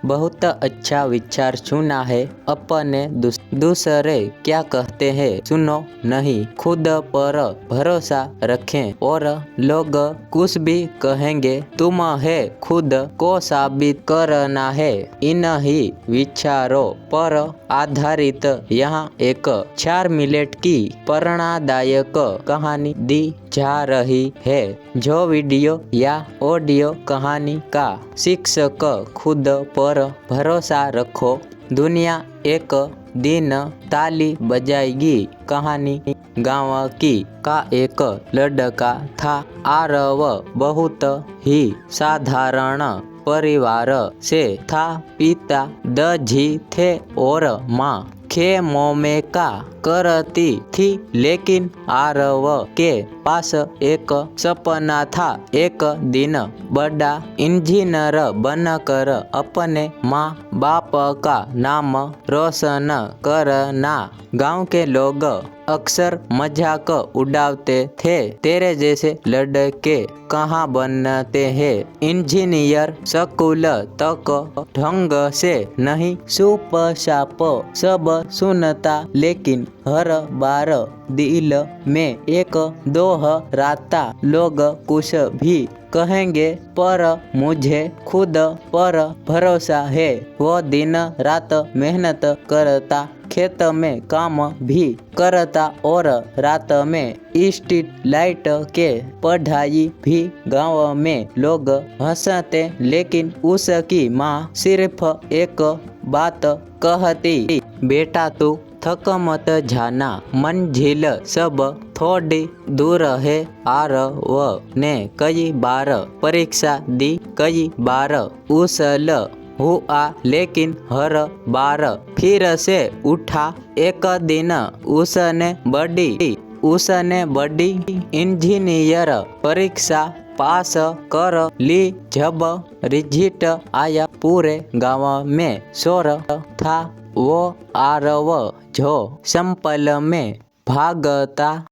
बहुत अच्छा विचार चुना है। अपने दूसरे क्या कहते हैं सुनो नहीं, खुद पर भरोसा रखें और लोग कुछ भी कहेंगे, तुम्हें खुद को साबित करना है। इन ही विचारों पर आधारित यहाँ एक 4 मिनट की प्रेरणादायक कहानी दी जा रही है। जो वीडियो या ऑडियो कहानी का शीर्षक खुद पर भरोसा रखो, दुनिया एक दिन ताली बजाएगी। कहानी गांव की का एक लड़का था। आरव बहुत ही साधारण परिवार से था। पिता दर्जी थे और माँ खेमों में काम करती थी, लेकिन आरव के पास एक सपना था, एक दिन बड़ा इंजीनियर बनकर अपने माँ बाप का नाम रोशन करना। गांव के लोग अक्सर मजाक उड़ाते थे, तेरे जैसे लड़के कहाँ बनते हैं, इंजीनियर स्कूल तक ढंग से नहीं सूप साप सब सुनता, लेकिन हर बार दिल में एक दोहराता, लोग कुछ भी कहेंगे पर मुझे खुद पर भरोसा है। वो दिन रात मेहनत करता, खेत में काम भी करता और रात में स्ट्रीट लाइट के पढ़ाई भी। गांव में लोग हंसते, लेकिन उसकी माँ सिर्फ एक बात कहती, बेटा तू थक मत जाना, मंजिल सब थोड़ी दूर है। आरव ने कई बार परीक्षा दी, कई बार उछल हुआ, लेकिन हर बार फिर से उठा। एक दिन उसने बड़ी इंजीनियर परीक्षा पास कर ली। जब रिजल्ट आया, पूरे गांव में शोर था। वो आरव जो सैंपल में भागता